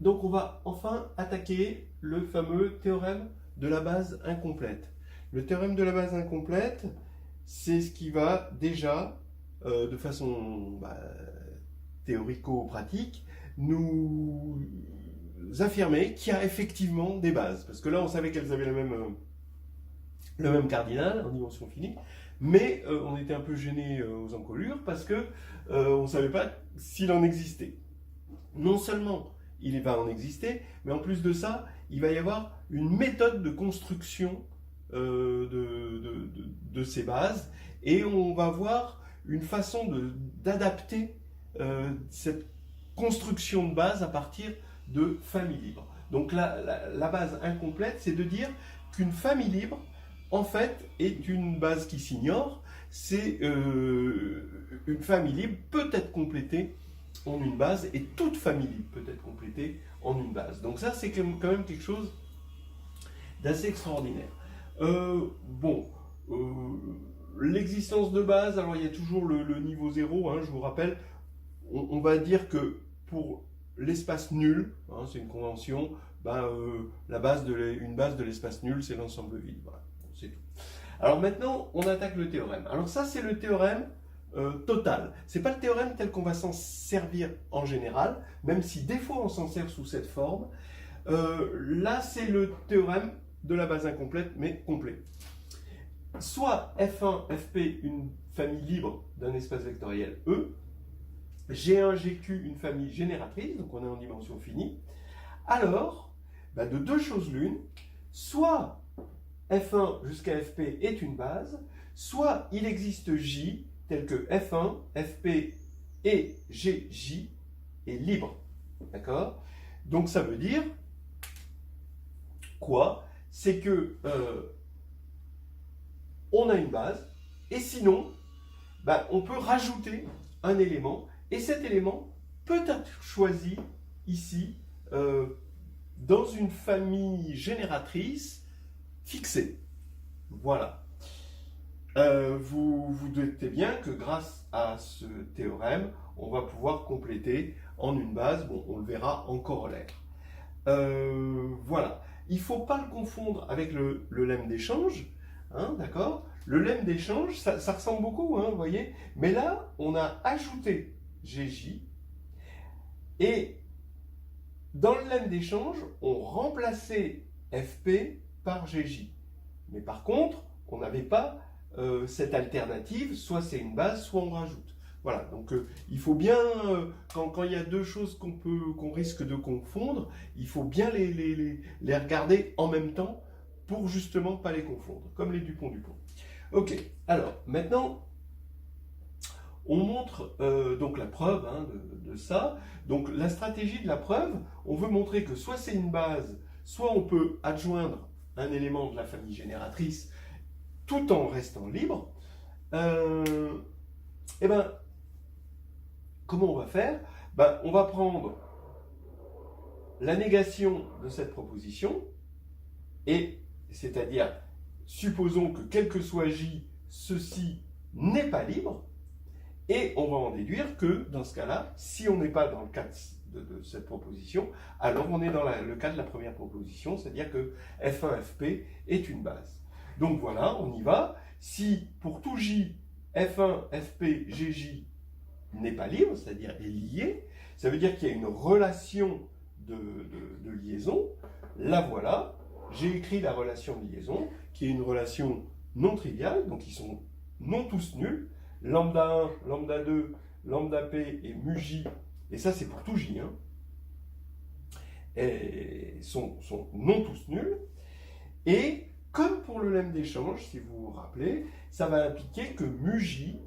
Donc on va enfin attaquer le fameux théorème de la base incomplète. Le théorème de la base incomplète, c'est ce qui va déjà, de façon théorico-pratique, nous affirmer qu'il y a effectivement des bases. Parce que là, on savait qu'elles avaient le même cardinal en dimension finie, mais on était un peu gêné aux encolures parce que on ne savait pas s'il en existait. Non seulement il va en exister, mais en plus de ça, il va y avoir une méthode de construction de ces bases, et on va voir une façon d'adapter cette construction de base à partir de familles libres. Donc la base incomplète, c'est de dire qu'une famille libre, en fait, est une base qui s'ignore. C'est une famille libre peut être complétée en une base, et toute famille libre peut être complétée en une base. Donc ça, c'est quand même quelque chose d'assez extraordinaire. Bon, l'existence de base, alors il y a toujours le niveau 0, hein, je vous rappelle, on va dire que pour l'espace nul, hein, c'est une convention, une base de l'espace nul, c'est l'ensemble vide. Voilà, c'est tout. Alors maintenant, on attaque le théorème. Alors ça, c'est le théorème total. C'est pas le théorème tel qu'on va s'en servir en général, même si des fois on s'en sert sous cette forme. Là, c'est le théorème de la base incomplète, mais complet. Soit F1, Fp, une famille libre d'un espace vectoriel E, G1, GQ, une famille génératrice, donc on est en dimension finie, alors, de deux choses l'une, soit F1 jusqu'à Fp est une base, soit il existe J, tel que F1, Fp et Gj est libre. D'accord? Donc ça veut dire quoi? C'est que on a une base, et sinon, on peut rajouter un élément, et cet élément peut être choisi ici dans une famille génératrice fixée. Voilà. Vous doutez bien que grâce à ce théorème, on va pouvoir compléter en une base, bon, on le verra en corollaire. Voilà. Il ne faut pas le confondre avec le lemme d'échange, hein, d'accord? Le lemme d'échange, ça ressemble beaucoup, hein, vous voyez? Mais là, on a ajouté GJ, et dans le lemme d'échange, on remplaçait FP par GJ. Mais par contre, on n'avait pas cette alternative, soit c'est une base, soit on rajoute. Voilà, donc il faut bien, quand il y a deux choses qu'on risque de confondre, il faut bien les regarder en même temps pour justement pas les confondre, comme les Dupont-Dupont. Ok, alors maintenant, on montre donc la preuve de ça. Donc la stratégie de la preuve, on veut montrer que soit c'est une base, soit on peut adjoindre un élément de la famille génératrice tout en restant libre. Comment on va faire? On va prendre la négation de cette proposition, et c'est-à-dire, supposons que quel que soit J, ceci n'est pas libre, et on va en déduire que, dans ce cas-là, si on n'est pas dans le cas de cette proposition, alors on est dans le cas de la première proposition, c'est-à-dire que F1, Fp est une base. Donc voilà, on y va. Si pour tout J, F1, Fp, Gj n'est pas libre, c'est-à-dire est lié, ça veut dire qu'il y a une relation de liaison. La voilà, j'ai écrit la relation de liaison, qui est une relation non triviale, donc ils sont non tous nuls. Lambda 1, lambda 2, lambda p et mu j, et ça c'est pour tout j, hein, et sont non tous nuls. Et comme pour le lemme d'échange, si vous vous rappelez, ça va impliquer que mu j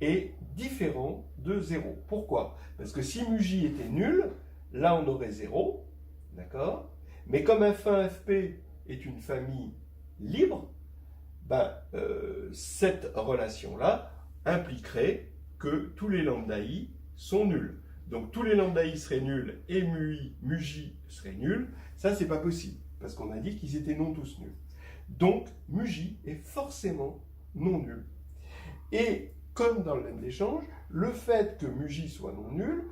est différent de 0. Pourquoi? Parce que si mu j était nul, là on aurait 0, d'accord? Mais comme F1, Fp est une famille libre, cette relation-là impliquerait que tous les lambda i sont nuls. Donc tous les lambda i seraient nuls et mu j serait nul. Ça, c'est pas possible, parce qu'on a dit qu'ils étaient non tous nuls. Donc mu j est forcément non nul. Et comme dans le lemme d'échange, le fait que mu j soit non nul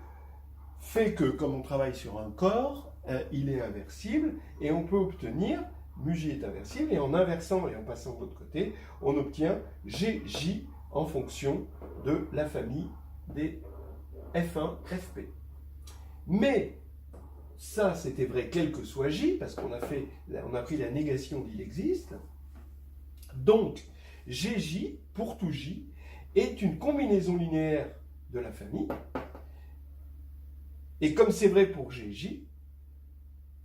fait que, comme on travaille sur un corps, il est inversible et on peut obtenir μj est inversible et en inversant et en passant de l'autre côté, on obtient gj en fonction de la famille des F1, Fp. Mais ça, c'était vrai quel que soit j, parce qu'on a pris la négation d'il existe. Donc, gj, pour tout j, est une combinaison linéaire de la famille. Et comme c'est vrai pour gj,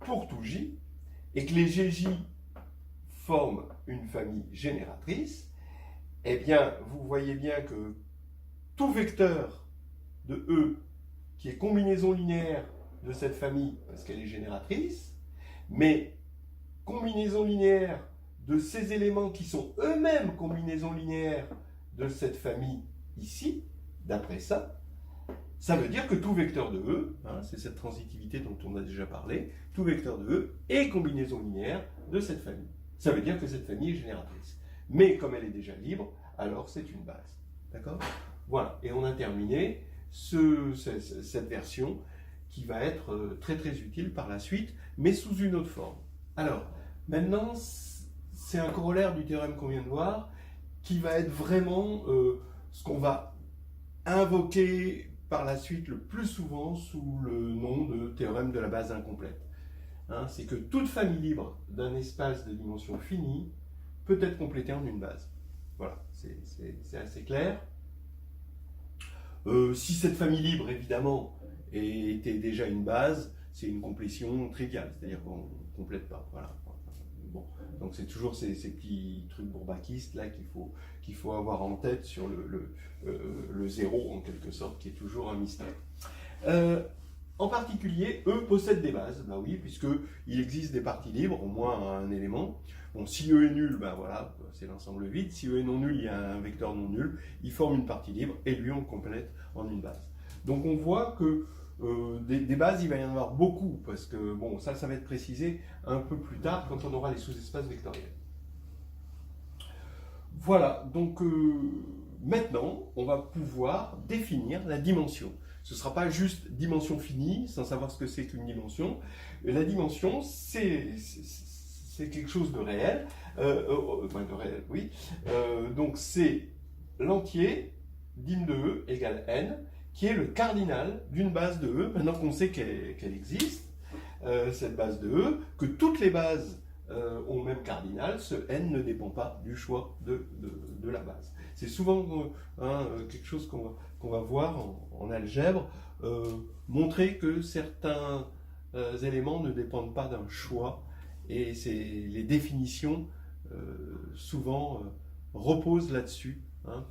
pour tout j, et que les gj forment une famille génératrice, eh bien, vous voyez bien que tout vecteur de E qui est combinaison linéaire de cette famille, parce qu'elle est génératrice, mais combinaison linéaire de ces éléments qui sont eux-mêmes combinaison linéaire de cette famille ici, d'après ça, ça veut dire que tout vecteur de E, hein, c'est cette transitivité dont on a déjà parlé, tout vecteur de E est combinaison linéaire de cette famille. Ça veut dire que cette famille est génératrice. Mais comme elle est déjà libre, alors c'est une base. D'accord ? Voilà, et on a terminé cette version qui va être très très utile par la suite, mais sous une autre forme. Alors, maintenant, c'est un corollaire du théorème qu'on vient de voir, qui va être vraiment ce qu'on va invoquer par la suite le plus souvent sous le nom de théorème de la base incomplète. Hein, c'est que toute famille libre d'un espace de dimension finie peut être complétée en une base. Voilà, c'est assez clair. Si cette famille libre, évidemment, était déjà une base, c'est une complétion triviale, c'est-à-dire qu'on ne complète pas. Voilà. Bon. Donc c'est toujours ces petits trucs bourbakistes là qu'il faut avoir en tête sur le zéro, en quelque sorte, qui est toujours un mystère. En particulier, E possède des bases, bah oui, puisqu'il existe des parties libres, au moins un élément. Bon, si E est nul, ben voilà, c'est l'ensemble vide. Si E est non nul, il y a un vecteur non nul, il forme une partie libre, et lui, on le complète en une base. Donc on voit que des bases, il va y en avoir beaucoup, parce que, bon, ça va être précisé un peu plus tard, quand on aura les sous-espaces vectoriels. Voilà, donc maintenant, on va pouvoir définir la dimension. Ce ne sera pas juste dimension finie, sans savoir ce que c'est qu'une dimension. La dimension, c'est quelque chose de réel, oui. Donc c'est l'entier dim de E égale n, qui est le cardinal d'une base de E, maintenant qu'on sait qu'elle existe, cette base de E, que toutes les bases ont le même cardinal, ce n ne dépend pas du choix de la base. C'est souvent quelque chose qu'on va voir en algèbre, montrer que certains éléments ne dépendent pas d'un choix, et les définitions souvent reposent là-dessus.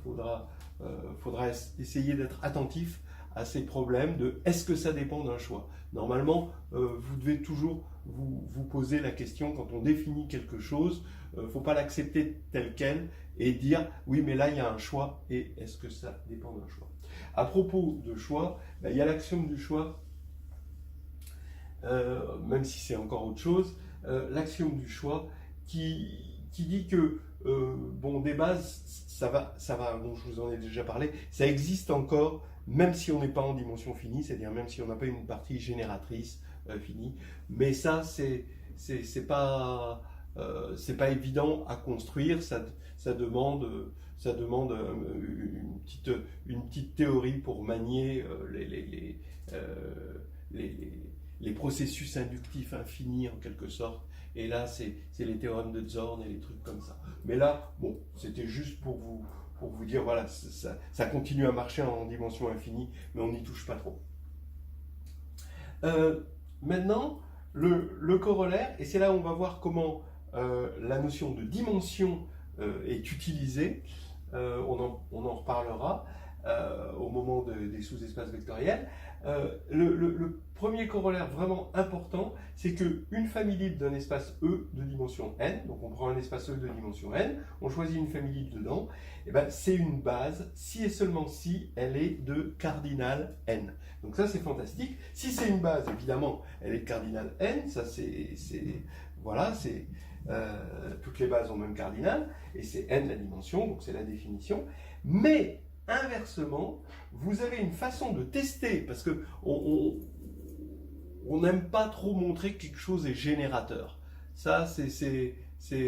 Faudra essayer d'être attentif à ces problèmes de est-ce que ça dépend d'un choix. Normalement, vous devez toujours vous poser la question quand on définit quelque chose, il ne faut pas l'accepter tel quel et dire oui mais là il y a un choix et est-ce que ça dépend d'un choix. À propos de choix, il y a l'axiome du choix, même si c'est encore autre chose, l'axiome du choix qui dit que des bases, ça va, dont je vous en ai déjà parlé, ça existe encore, même si on n'est pas en dimension finie, c'est-à-dire même si on n'a pas une partie génératrice finie. Mais ça, c'est pas évident à construire, ça demande une petite théorie pour manier les processus inductifs infinis en quelque sorte. Et là, c'est les théorèmes de Zorn et les trucs comme ça. Mais là, bon, c'était juste pour vous dire, voilà, ça continue à marcher en dimension infinie, mais on n'y touche pas trop. Maintenant, le corollaire, et c'est là où on va voir comment la notion de dimension est utilisée, on en reparlera au moment des sous-espaces vectoriels. Le premier corollaire vraiment important, c'est qu'une famille libre d'un espace E de dimension n, donc on prend un espace E de dimension n, on choisit une famille libre dedans, et ben c'est une base si et seulement si elle est de cardinal n. Donc ça c'est fantastique. Si c'est une base, évidemment, elle est de cardinal n, ça voilà, toutes les bases ont le même cardinal, et c'est n la dimension, donc c'est la définition. Mais inversement, vous avez une façon de tester, parce que on n'aime pas trop montrer que quelque chose est générateur. Ça, c'est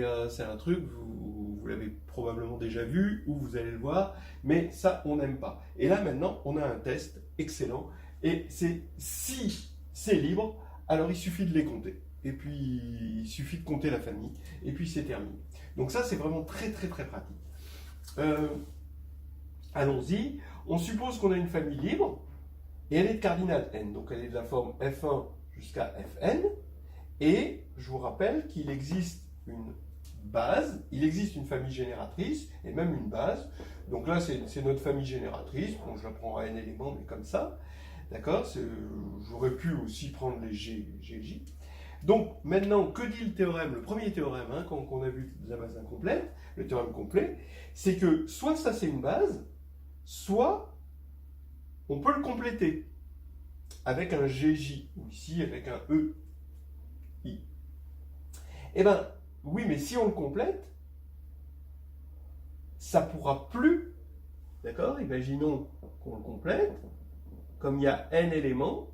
un truc, vous l'avez probablement déjà vu, ou vous allez le voir, mais ça, on n'aime pas. Et là, maintenant, on a un test excellent, et c'est si c'est libre, alors il suffit de les compter. Et puis, il suffit de compter la famille, et puis c'est terminé. Donc ça, c'est vraiment très pratique. Allons-y. On suppose qu'on a une famille libre, et elle est de cardinal n. Donc elle est de la forme F1 jusqu'à Fn. Et je vous rappelle qu'il existe une base, il existe une famille génératrice, et même une base. Donc là, c'est notre famille génératrice. Bon, je la prends à n éléments, mais comme ça. D'accord? J'aurais pu aussi prendre les GJ. Donc, maintenant, que dit le théorème? Le premier théorème, hein, qu'on a vu de la base incomplète, le théorème complet, c'est que soit ça c'est une base, soit on peut le compléter avec un GJ, ou ici avec un EI. Eh bien, oui, mais si on le complète, ça ne pourra plus, d'accord? Imaginons qu'on le complète, comme il y a n éléments,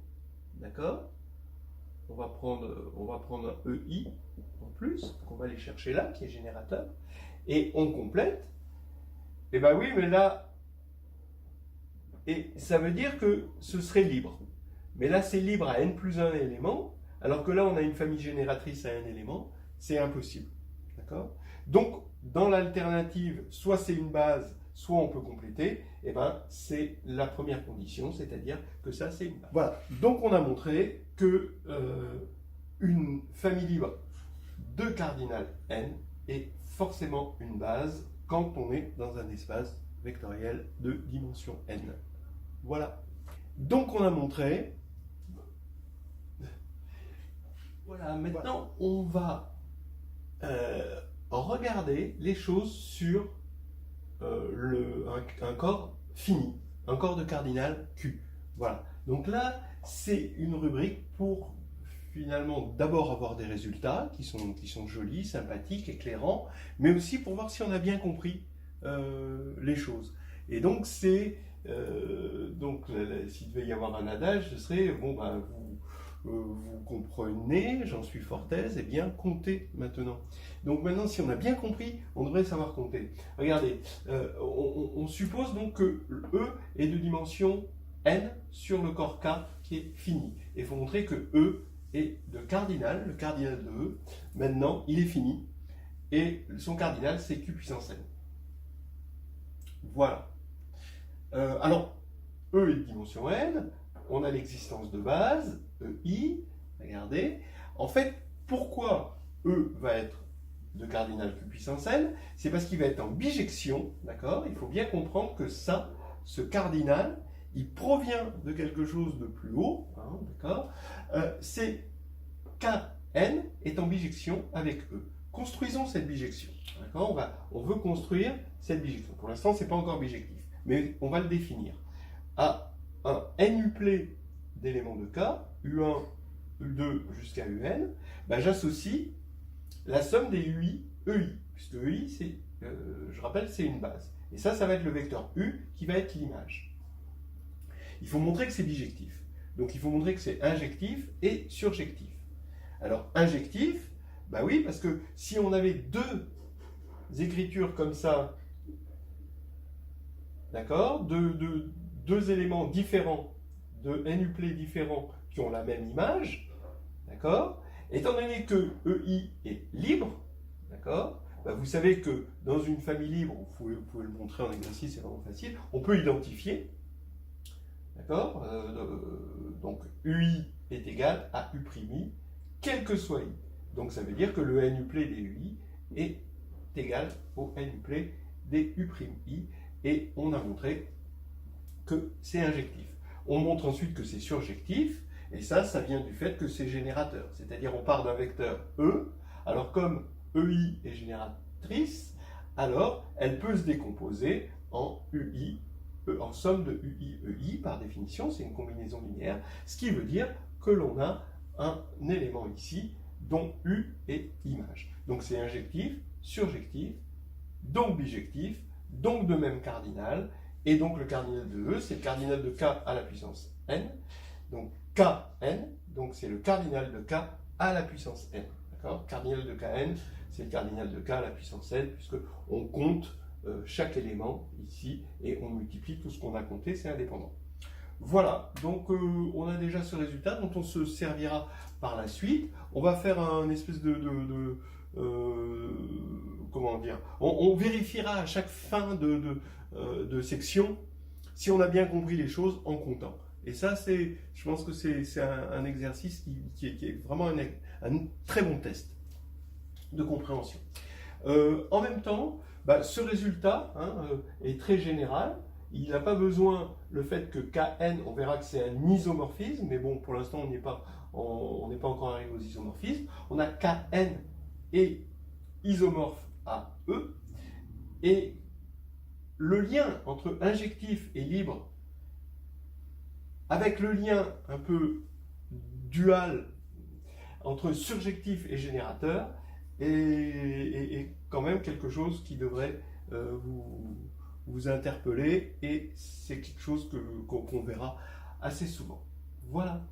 d'accord? On va prendre un EI en plus, qu'on va aller chercher là, qui est générateur, et on complète. Eh bien oui, mais là, et ça veut dire que ce serait libre. Mais là, c'est libre à n plus 1 élément, alors que là, on a une famille génératrice à n éléments, c'est impossible. D'accord? Donc, dans l'alternative, soit c'est une base, soit on peut compléter, et ben c'est la première condition, c'est-à-dire que ça, c'est une base. Voilà, donc on a montré que une famille libre de cardinal n est forcément une base quand on est dans un espace vectoriel de dimension n. Voilà. Donc on a montré. Voilà, maintenant on va regarder les choses sur un corps fini, un corps de cardinal Q. Voilà. Donc là, c'est une rubrique pour finalement d'abord avoir des résultats qui sont jolis, sympathiques, éclairants, mais aussi pour voir si on a bien compris les choses. Et donc s'il devait y avoir un adage, ce serait bon ben vous comprenez, j'en suis fort aise, et bien comptez maintenant. Donc maintenant, si on a bien compris, on devrait savoir compter. Regardez, on suppose donc que E est de dimension n sur le corps K qui est fini. Et il faut montrer que E est de cardinal, le cardinal de E. Maintenant, il est fini. Et son cardinal, c'est Q puissance n. Voilà. Alors, E est de dimension n. On a l'existence de base, EI, regardez. En fait, pourquoi E va être de cardinal Q puissance n? C'est parce qu'il va être en bijection, d'accord? Il faut bien comprendre que ça, ce cardinal, il provient de quelque chose de plus haut, hein, d'accord? C'est Kn est en bijection avec E. Construisons cette bijection, d'accord? On veut construire cette bijection. Pour l'instant, ce n'est pas encore bijectif, mais on va le définir. À un n uplé d'éléments de K, U1, U2 jusqu'à UN, ben j'associe la somme des UI, EI, puisque EI, je rappelle, c'est une base. Et ça va être le vecteur U qui va être l'image. Il faut montrer que c'est bijectif. Donc il faut montrer que c'est injectif et surjectif. Alors injectif, ben oui, parce que si on avait deux écritures comme ça, d'accord, deux éléments différents, de n uplés différents qui ont la même image, d'accord, étant donné que EI est libre, d'accord, bah vous savez que dans une famille libre, vous pouvez le montrer en exercice, c'est vraiment facile, on peut identifier, d'accord, donc UI est égal à U'I, quel que soit I. Donc ça veut dire que le n uplé des UI est égal au n uplé des U'I, et on a montré que c'est injectif. On montre ensuite que c'est surjectif, et ça vient du fait que c'est générateur. C'est-à-dire on part d'un vecteur E, alors comme EI est génératrice, alors elle peut se décomposer en UI, en somme de UI, EI, par définition, c'est une combinaison linéaire, ce qui veut dire que l'on a un élément ici dont U est image. Donc c'est injectif, surjectif, donc bijectif, donc de même cardinal, et donc le cardinal de E, c'est le cardinal de K à la puissance n. Donc Kn Donc c'est le cardinal de k à la puissance n. D'accord ? Cardinal de kn, c'est le cardinal de k à la puissance n, puisque on compte chaque élément ici et on multiplie tout ce qu'on a compté, c'est indépendant. Voilà, donc on a déjà ce résultat dont on se servira par la suite. On va faire un espèce comment dire, on vérifiera à chaque fin de section si on a bien compris les choses en comptant. Et ça, je pense que c'est un exercice qui est vraiment un très bon test de compréhension. En même temps, ce résultat est très général. Il n'a pas besoin, le fait que Kn, on verra que c'est un isomorphisme, mais bon, pour l'instant, on n'est pas encore arrivé aux isomorphismes. On a Kn et isomorphe à E, et le lien entre injectif et libre, avec le lien un peu dual entre surjectif et générateur, est quand même quelque chose qui devrait vous interpeller, et c'est quelque chose qu'on verra assez souvent. Voilà.